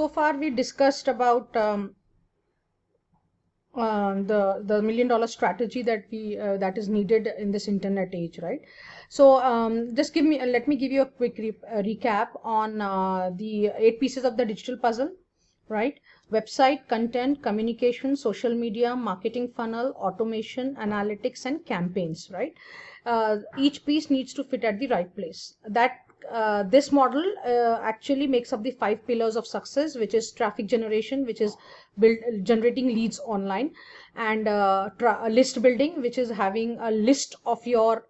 so far we discussed about the $1 million strategy that we that is needed in this internet age, right? So just let me give you a quick recap on the 8 pieces of the digital puzzle, right? Website, content, communication, social media, marketing funnel, automation, analytics, and campaigns, right? Each piece needs to fit at the right place. This model actually makes up the 5 pillars of success, which is traffic generation, which is generating leads online, and list building, which is having a list of your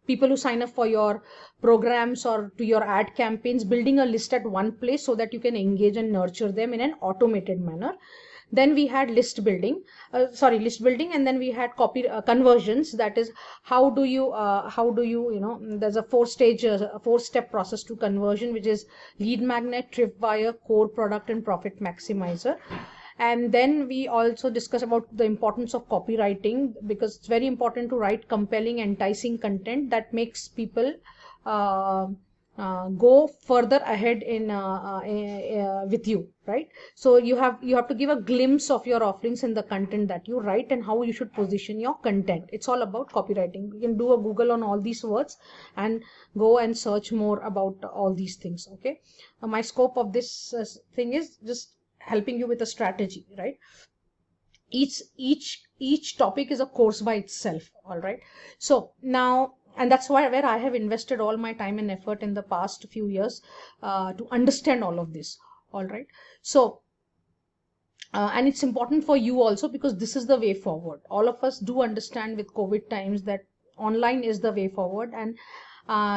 people who sign up for your programs or to your ad campaigns, building a list at one place so that you can engage and nurture them in an automated manner. Then we had list building, and then we had copy conversions. That is, how do you there's a 4-step process to conversion, which is lead magnet, tripwire, core product, and profit maximizer. And then we also discuss about the importance of copywriting, because it's very important to write compelling, enticing content that makes people go further ahead in with you, right? So you have to give a glimpse of your offerings in the content that you write and how you should position your content. It's all about copywriting. You can do a Google on all these words and go and search more about all these things. Okay, my scope of this thing is just helping you with a strategy, right? Each topic is a course by itself. All right, so now, and that's where I have invested all my time and effort in the past few years to understand all of this. All right, so and it's important for you also, because this is the way forward. All of us do understand with COVID times that online is the way forward, and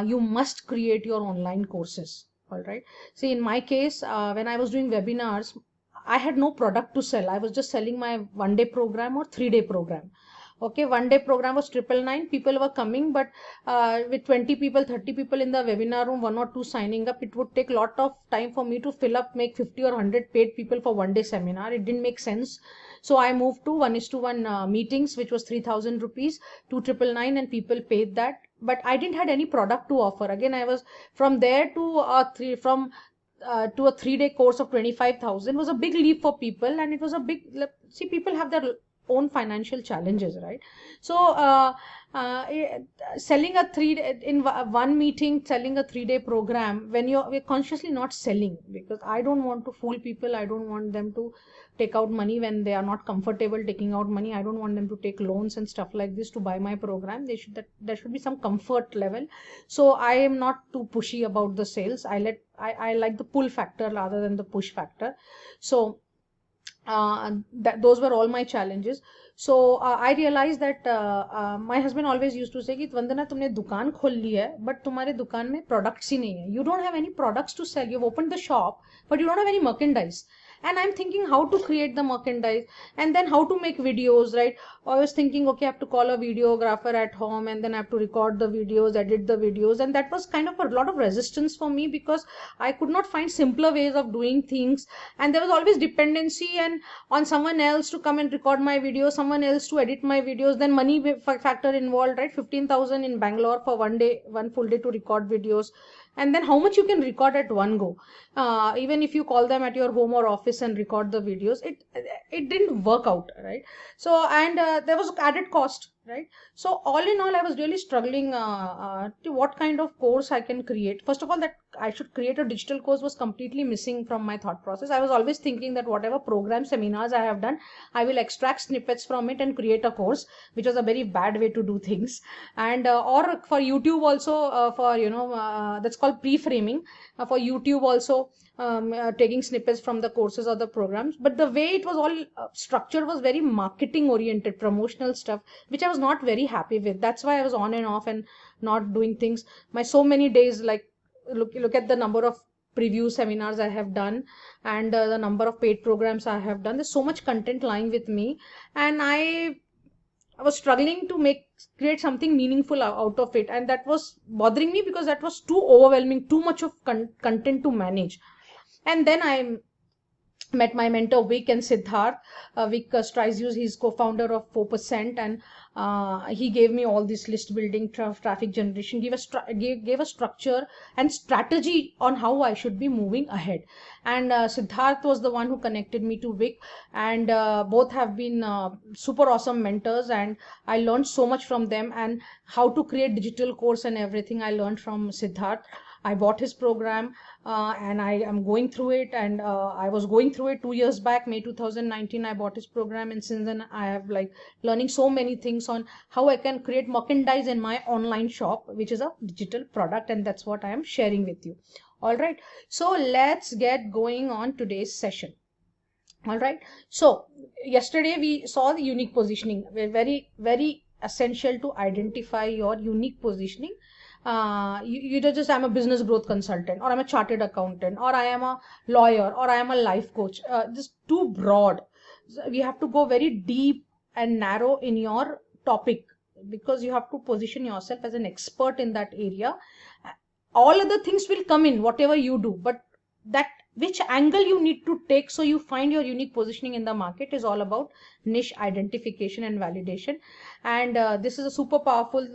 you must create your online courses. All right, see, in my case, when I was doing webinars, I had no product to sell. I was just selling my 1-day program or 3-day program. Okay, 1-day program was 999. People were coming, but with 20 people, 30 people in the webinar room, 1 or 2 signing up, it would take a lot of time for me to fill up, make 50 or 100 paid people for 1-day seminar. It didn't make sense. So I moved to 1:1 meetings, which was 3,000 rupees, 2,999, and people paid that. But I didn't had any product to offer. Again, I was from there to a 3-day course of 25,000 was a big leap for people, and it was a big, see, people have their own financial challenges, right? So selling a 1 meeting, selling a 3-day program, when we're consciously not selling, because I don't want to fool people. I don't want them to take out money when they are not comfortable taking out money. I don't want them to take loans and stuff like this to buy my program. There should be some comfort level. So I am not too pushy about the sales. I like the pull factor rather than the push factor. So those were all my challenges. So I realized that my husband always used to say कि वंदना, तुमने दुकान खोल ली है, but तुम्हारे दुकान में products ही नहीं है. You don't have any products to sell. You've opened the shop, but you don't have any merchandise. And I'm thinking how to create the merchandise, and then how to make videos, right? I was thinking, okay, I have to call a videographer at home, and then I have to record the videos, edit the videos, and that was kind of a lot of resistance for me, because I could not find simpler ways of doing things, and there was always dependency and on someone else to come and record my videos, someone else to edit my videos, then money factor involved, right? 15,000 in Bangalore for 1 full day to record videos. And then how much you can record at one go, even if you call them at your home or office and record the videos, it didn't work out, right? So, and there was added cost, right? So all in all, I was really struggling to what kind of course I can create. First of all, that I should create a digital course was completely missing from my thought process. I was always thinking that whatever program seminars I have done, I will extract snippets from it and create a course, which was a very bad way to do things. And or for YouTube also, for that's called pre-framing, for YouTube also, taking snippets from the courses or the programs. But the way it was all structured was very marketing oriented, promotional stuff, which I was not very happy with. That's why I was on and off and not doing things. My so many days, like look at the number of preview seminars I have done, and the number of paid programs I have done. There's so much content lying with me, and I was struggling to create something meaningful out of it, and that was bothering me because that was too overwhelming, too much of content to manage. And then I met my mentor Vic and Siddharth. Vic Streisius, he's co-founder of 4%, and He gave me all this list building, traffic generation, gave a structure and strategy on how I should be moving ahead. And Siddharth was the one who connected me to Vic, and both have been super awesome mentors, and I learned so much from them. And how to create digital course and everything I learned from Siddharth. I bought his program, and I am going through it, and I was going through it 2 years back, May 2019. I bought his program, and since then I have like learning so many things on how I can create merchandise in my online shop, which is a digital product, and that's what I am sharing with you. All right, so let's get going on today's session. All right, so yesterday we saw the unique positioning. Very essential to identify your unique positioning. You just, I'm a business growth consultant, or I'm a chartered accountant, or I am a lawyer, or I am a life coach. Just too broad. So we have to go very deep and narrow in your topic, because you have to position yourself as an expert in that area. All other things will come in whatever you do, but that which angle you need to take so you find your unique positioning in the market is all about niche identification and validation. And this is a super powerful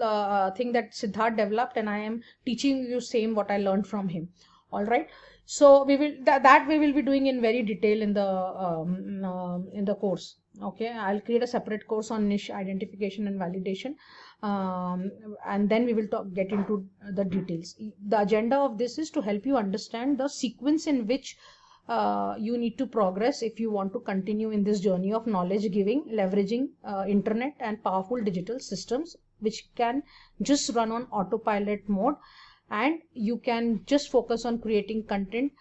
thing that Siddharth developed, and I am teaching you same what I learned from him. All right, so we will that we will be doing in very detail in the course. Okay, I'll create a separate course on niche identification and validation, and then we will get into the details. The agenda of this is to help you understand the sequence in which you need to progress if you want to continue in this journey of knowledge giving, leveraging internet and powerful digital systems, which can just run on autopilot mode, and you can just focus on creating content,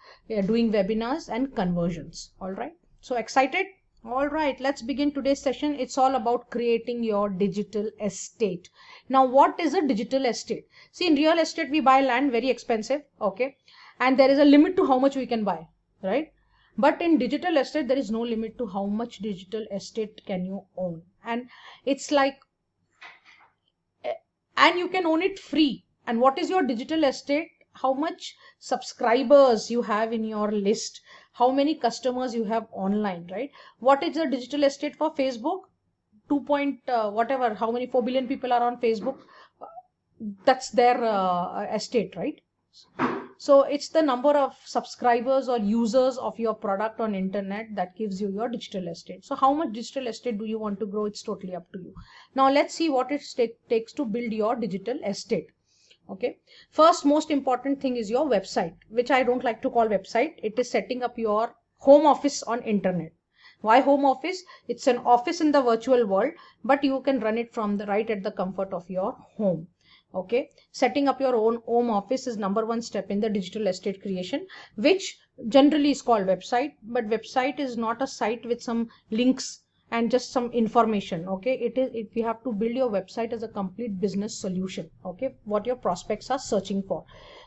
doing webinars and conversions. All right, so excited? All right, let's begin today's session. It's all about creating your digital estate. Now, what is a digital estate? See, in real estate, we buy land very expensive, okay? And there is a limit to how much we can buy, right? But in digital estate, there is no limit to how much digital estate can you own. And it's like, and you can own it free. And what is your digital estate? How much subscribers you have in your list, how many customers you have online, right? What is the digital estate for Facebook? 2 point whatever, how many 4 billion people are on Facebook? That's their estate, right? So it's the number of subscribers or users of your product on internet that gives you your digital estate. So how much digital estate do you want to grow? It's totally up to you. Now let's see what it takes to build your digital estate. Okay, first most important thing is your website, which I don't like to call website. It is setting up your home office on internet. Why home office? It's an office in the virtual world, but you can run it from the right at the comfort of your home. Okay, setting up your own home office is number one step in the digital estate creation, which generally is called website. But website is not a site with some links and just some information. Okay, it we have to build your website as a complete business solution. Okay, what your prospects are searching for.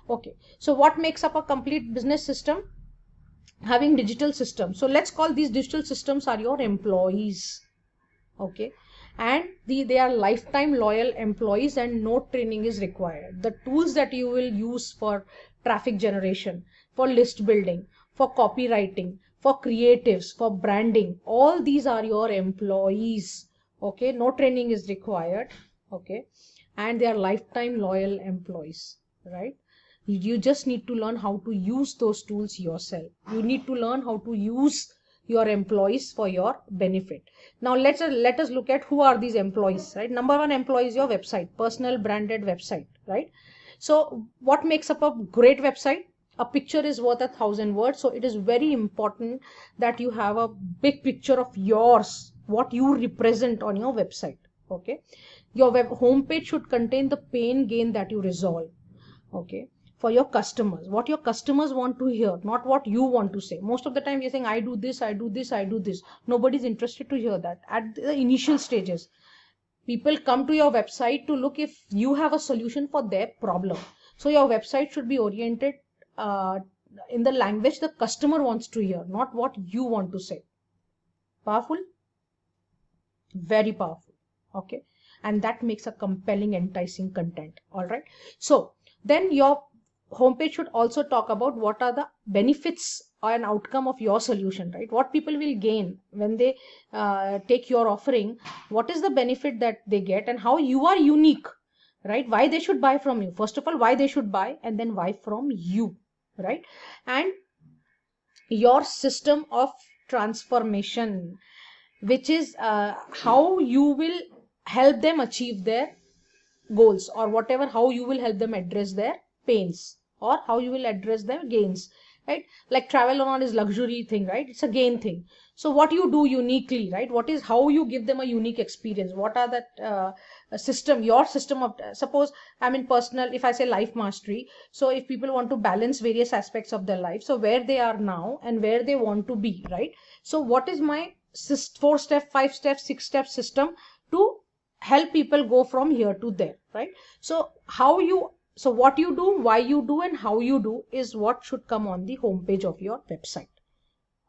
Okay, so what makes up a complete business system? Having digital systems. So let's call these digital systems are your employees. Okay, and they are lifetime loyal employees, and no training is required. The tools that you will use for traffic generation, for list building, for copywriting, for creatives, for branding, all these are your employees. Okay, no training is required. Okay, and they are lifetime loyal employees, right? You just need to learn how to use those tools yourself. You need to learn how to use your employees for your benefit. Now let us look at who are these employees, right? Number one employee is your website, personal branded website, right? So what makes up a great website? A picture is worth 1,000 words. So it is very important that you have a big picture of yours, what you represent on your website. Okay, your web homepage should contain the pain gain that you resolve. Okay, for your customers, what your customers want to hear, not what you want to say. Most of the time you're saying, I do this, I do this, I do this. Nobody's interested to hear that at the initial stages. People come to your website to look if you have a solution for their problem. So your website should be oriented in the language the customer wants to hear, not what you want to say. Powerful? Very powerful. Okay, and that makes a compelling, enticing content. All right, so then your homepage should also talk about what are the benefits an outcome of your solution, right? What people will gain when they take your offering, what is the benefit that they get, and how you are unique, right? Why they should buy from you, first of all, why they should buy, and then why from you, right? And your system of transformation, which is how you will help them achieve their goals, or whatever, how you will help them address their pains, or how you will address their gains, right? Like travel or not is luxury thing, right? It's a gain thing. So what you do uniquely, right? What is, how you give them a unique experience, what are that system, your system of, suppose I'm in personal, if I say life mastery, so if people want to balance various aspects of their life, so where they are now and where they want to be, right? So what is my 4-step, 5-step, 6-step system to help people go from here to there, right? So how you, so what you do, why you do, and how you do is what should come on the homepage of your website.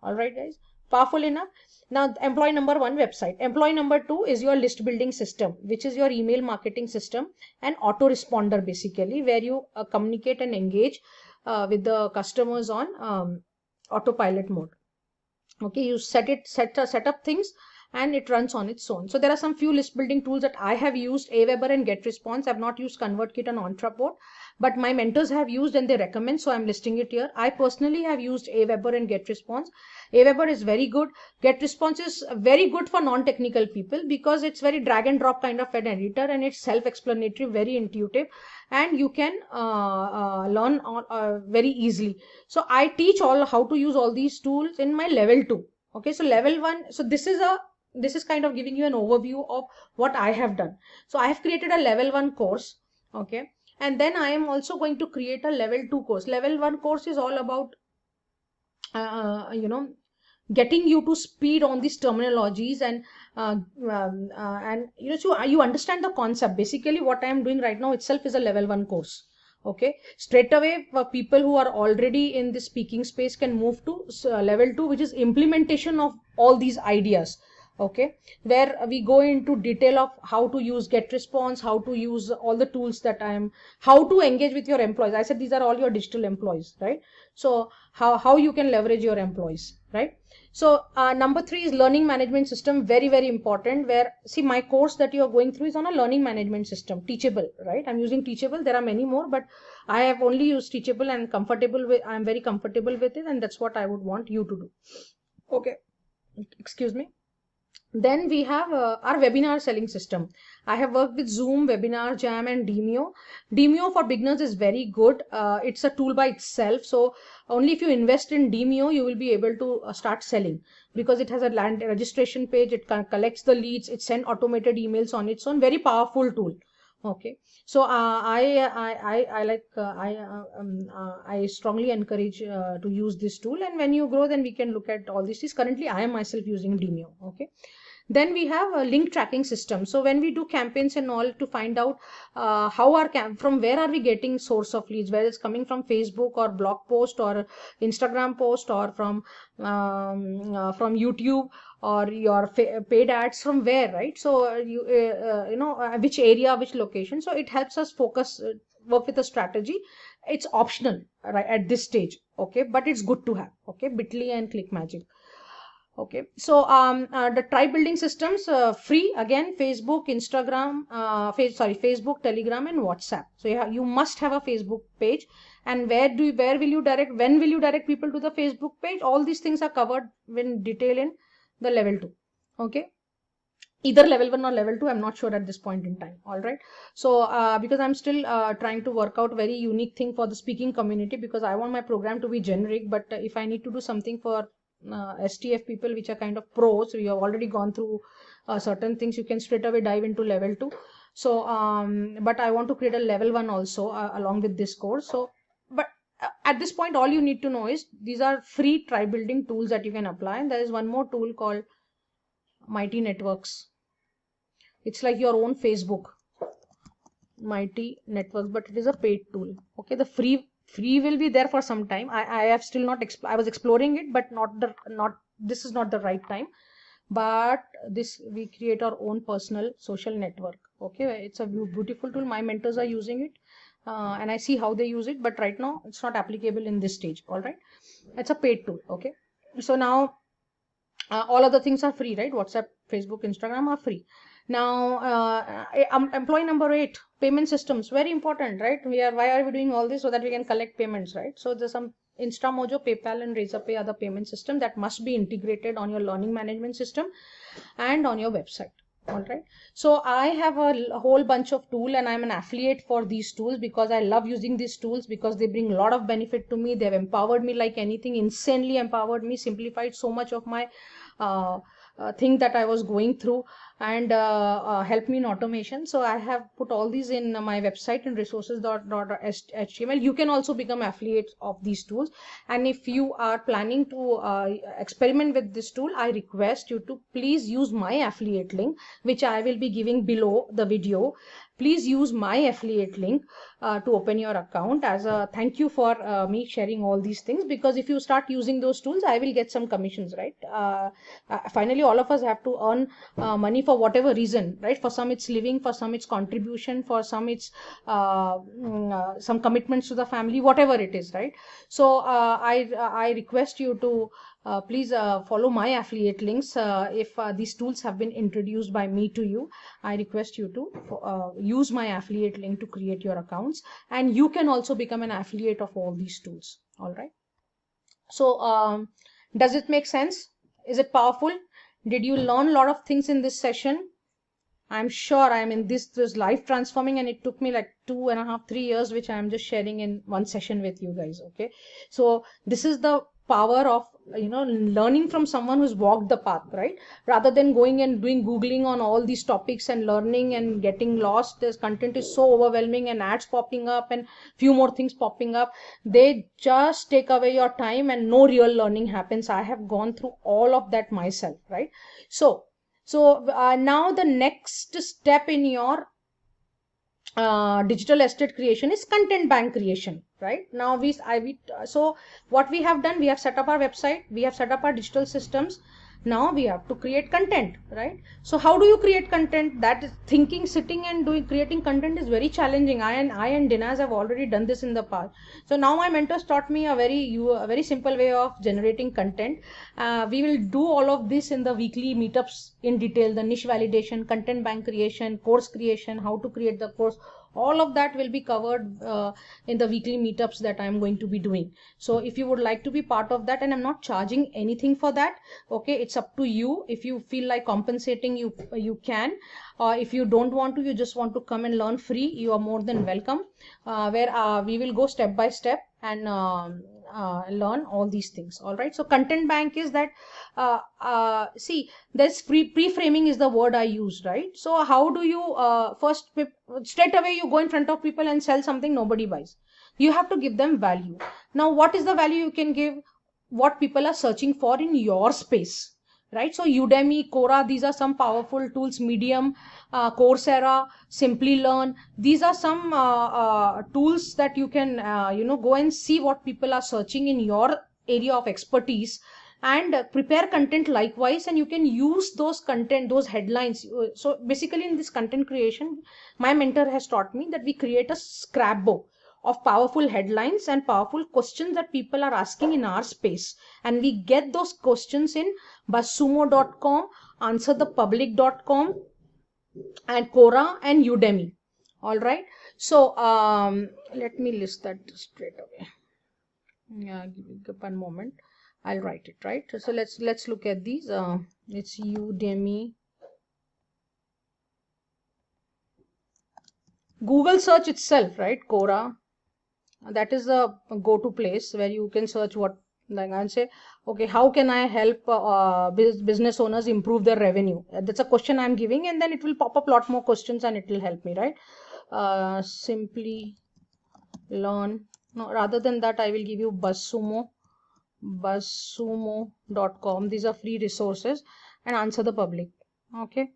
All right, guys, powerful enough. Now employee number 1, website. Employee number 2 is your list building system, which is your email marketing system and autoresponder, basically, where you communicate and engage with the customers on autopilot mode. Okay, you set up things and it runs on its own. So there are some few list building tools that I have used, Aweber and GetResponse. I've not used ConvertKit and Ontraport, but my mentors have used and they recommend, so I'm listing it here. I personally have used Aweber and GetResponse. Aweber is very good. GetResponse is very good for non-technical people because it's very drag and drop kind of an editor, and it's self-explanatory, very intuitive, and you can learn very easily. So I teach all how to use all these tools in my level 2. Okay, so level 1, so this is kind of giving you an overview of what I have done. So I have created a level 1 course. Okay, and then I am also going to create a level 2 course. Level 1 course is all about getting you to speed on these terminologies, and so you understand the concept. Basically what I am doing right now itself is a level 1 course. Okay, straight away for people who are already in the speaking space can move to level 2, which is implementation of all these ideas. Okay, where we go into detail of how to use GetResponse, how to use all the tools that how to engage with your employees. I said these are all your digital employees, right? So how you can leverage your employees, right? So number 3 is learning management system, very, very important, where, see, my course that you are going through is on a learning management system, Teachable, right? I'm using Teachable. There are many more, but I have only used Teachable and I'm very comfortable with it, and that's what I would want you to do. Okay, excuse me. Then we have our webinar selling system. I have worked with Zoom, Webinar Jam, and Demio. Demio for beginners is very good. It's a tool by itself. So only if you invest in Demio, you will be able to start selling, because it has a land registration page. It collects the leads. It sends automated emails on its own. Very powerful tool. Okay, so I strongly encourage to use this tool, and when you grow, then we can look at all these. Currently, I am myself using Demio. Okay. Then we have a link tracking system. So when we do campaigns and all, to find out from where are we getting source of leads, whether it's coming from Facebook or blog post or Instagram post, or from YouTube, or your paid ads, from where, right? So which area, which location. So it helps us focus, work with a strategy. It's optional, right, at this stage. Okay, but it's good to have. Okay, Bitly and ClickMagick. Okay, so the tribe building systems, free again, Facebook, Instagram, Facebook, Telegram, and WhatsApp. So you must have a Facebook page. And when will you direct people to the Facebook page? All these things are covered in detail in the level 2. Okay, either level 1 or level 2, I'm not sure at this point in time. All right, so because I'm still trying to work out very unique thing for the speaking community, because I want my program to be generic, but if I need to do something for STF people which are kind of pros, so you have already gone through certain things, you can straight away dive into level 2. So but I want to create a level 1 also along with this course. So but at this point, all you need to know is these are free tribe building tools that you can apply, and there is one more tool called Mighty Networks. It's like your own Facebook, Mighty Networks, but it is a paid tool. Okay, the free will be there for some time. I have still not I was exploring it, but this is not the right time. But we create our own personal social network. Okay, it's a beautiful tool. My mentors are using it. and I see how they use it, but right now it's not applicable in this stage. All right, it's a paid tool. Okay, so now all other things are free, right? WhatsApp, Facebook, Instagram are free. Now employee number 8, payment systems, very important, right? Why are we doing all this? So that we can collect payments, right? So there's some InstaMojo, PayPal and Razorpay are the payment system that must be integrated on your learning management system and on your website. All right, so I have a whole bunch of tool and I'm an affiliate for these tools because I love using these tools, because they bring a lot of benefit to me. They've empowered me like anything, insanely empowered me, simplified so much of my thing that I was going through, and help me in automation. So I have put all these in my website in resources.html. You can also become affiliate of these tools, and if you are planning to experiment with this tool, I request you to please use my affiliate link, which I will be giving below the video. Please use my affiliate link to open your account as a thank you for me sharing all these things, because if you start using those tools, I will get some commissions, right? Finally, all of us have to earn money for whatever reason, right? For some it's living, for some it's contribution, for some it's some commitments to the family, whatever it is, right? So I request you to please follow my affiliate links. If these tools have been introduced by me to you, I request you to use my affiliate link to create your accounts, and you can also become an affiliate of all these tools. All right, so does it make sense? Is it powerful? Did you learn a lot of things in this session? I'm sure. I mean, this was life transforming, and it took me like 2.5, 3 years, which I'm just sharing in one session with you guys. Okay, so this is the power of learning from someone who's walked the path, right? Rather than going and doing googling on all these topics and learning and getting lost. This content is so overwhelming and ads popping up and few more things popping up. They just take away your time and no real learning happens. I have gone through all of that myself, right? So now the next step in your digital estate creation is content bank creation, right? Now so what we have done, we have set up our website, we have set up our digital systems. Now we have to create content, right? So how do you create content? That is thinking, sitting and creating content is very challenging. I and Dinaz have already done this in the past. So now my mentors taught me a very simple way of generating content. We will do all of this in the weekly meetups in detail: the niche validation, content bank creation, course creation, how to create the course. All of that will be covered in the weekly meetups that I'm going to be doing. So if you would like to be part of that, and I'm not charging anything for that, okay, it's up to you. If you feel like compensating, you can. If you don't want to, you just want to come and learn free, you are more than welcome. Where we will go step by step and learn all these things. All right, so content bank is that see, there's pre-framing is the word I use, right? So how do you first straight away you go in front of people and sell something nobody buys? You have to give them value. Now what is the value you can give? What people are searching for in your space, right? So Udemy, Quora, these are some powerful tools. Medium, Coursera, Simplilearn, these are some tools that you can go and see what people are searching in your area of expertise, and prepare content likewise, and you can use those content, those headlines. So basically in this content creation, my mentor has taught me that we create a scrapbook of powerful headlines and powerful questions that people are asking in our space, and we get those questions in buzzsumo.com, answerthepublic.com, and Quora and Udemy. All right, so let me list that straight away. Yeah, give me one moment, I'll write it, right? So let's look at these. It's Udemy, Google search itself, right? Quora, that is the go-to place where you can search what, like, I'll say, okay, how can I help business owners improve their revenue? That's a question I'm giving, and then it will pop up a lot more questions and it will help me, right? Simply learn. No, rather than that, I will give you buzzsumo.com. These are free resources, and Answer the Public. Okay,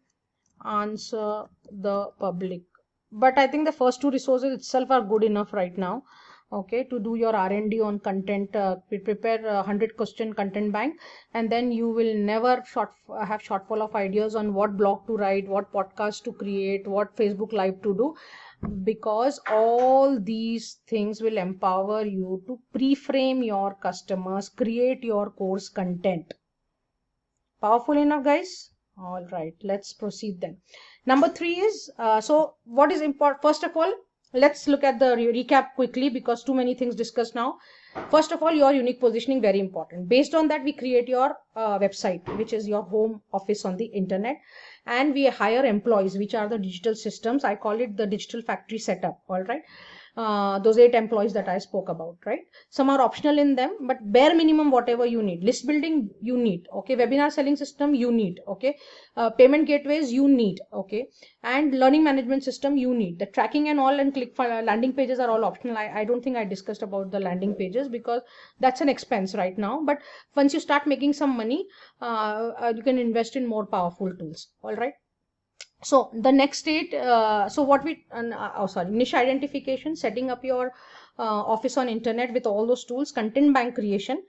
Answer the Public. But I think the first two resources itself are good enough right now, okay, to do your R&D on content. Prepare 100-question content bank, and then you will never have shortfall of ideas on what blog to write, what podcast to create, what Facebook live to do. because all these things will empower you to pre-frame your customers, create your course content. Powerful enough, guys? All right, let's proceed then. Number 3 is, so what is important? First of all, let's look at the recap quickly because too many things discussed now. First of all, your unique positioning, very important. Based on that, we create your website, which is your home office on the internet. And we hire employees, which are the digital systems. I call it the digital factory setup. All right. Those 8 employees that I spoke about, right? Some are optional in them, but bare minimum, whatever you need. List building, you need. Okay. Webinar selling system, you need. Okay. Payment gateways, you need. Okay. And learning management system, you need. The tracking and all and click landing pages are all optional. I don't think I discussed about the landing pages because that's an expense right now. But once you start making some money, you can invest in more powerful tools. All right. So the next stage, so what we, niche identification, setting up your office on internet with all those tools, content bank creation,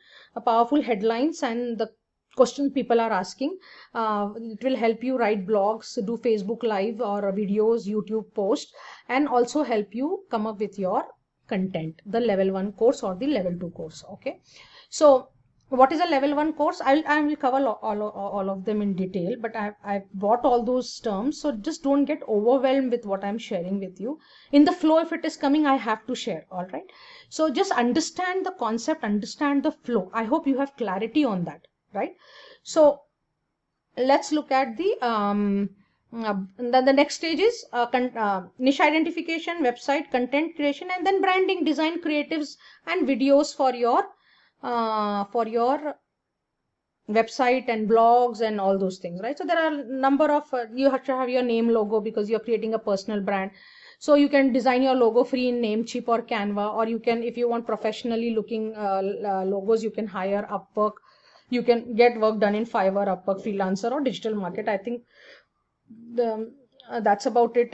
powerful headlines and the questions people are asking. It will help you write blogs, do Facebook live or videos, YouTube posts, and also help you come up with your content, the level 1 course or the level 2 course. Okay. So what is a level 1 course? I will cover all of them in detail, but I've brought all those terms, so just don't get overwhelmed with what I'm sharing with you. In the flow, if it is coming, I have to share. All right. So just understand the concept, understand the flow. I hope you have clarity on that, right? So let's look at the the next stage is niche identification, website, content creation, and then branding, design, creatives, and videos for your website and blogs and all those things, right? So there are a number of you have to have your name, logo, because you're creating a personal brand. So you can design your logo free in Namecheap or Canva, or you can, if you want professionally looking logos, you can hire Upwork. You can get work done in Fiverr, Upwork, Freelancer, or Digital Market. I think the that's about it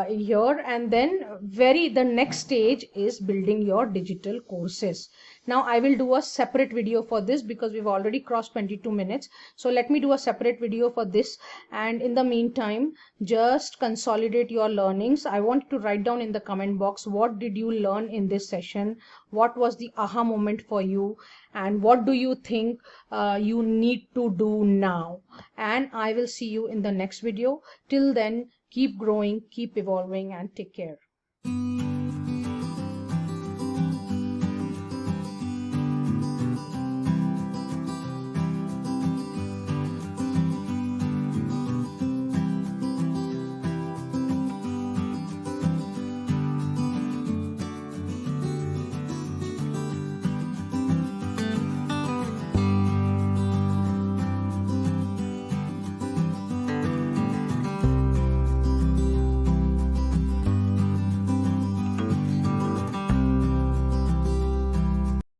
here. And then the next stage is building your digital courses. Now I will do a separate video for this because we've already crossed 22 minutes. So let me do a separate video for this. And in the meantime, just consolidate your learnings. I want to write down in the comment box, what did you learn in this session? What was the aha moment for you? And what do you think you need to do now? And I will see you in the next video. Till then, keep growing, keep evolving, and take care.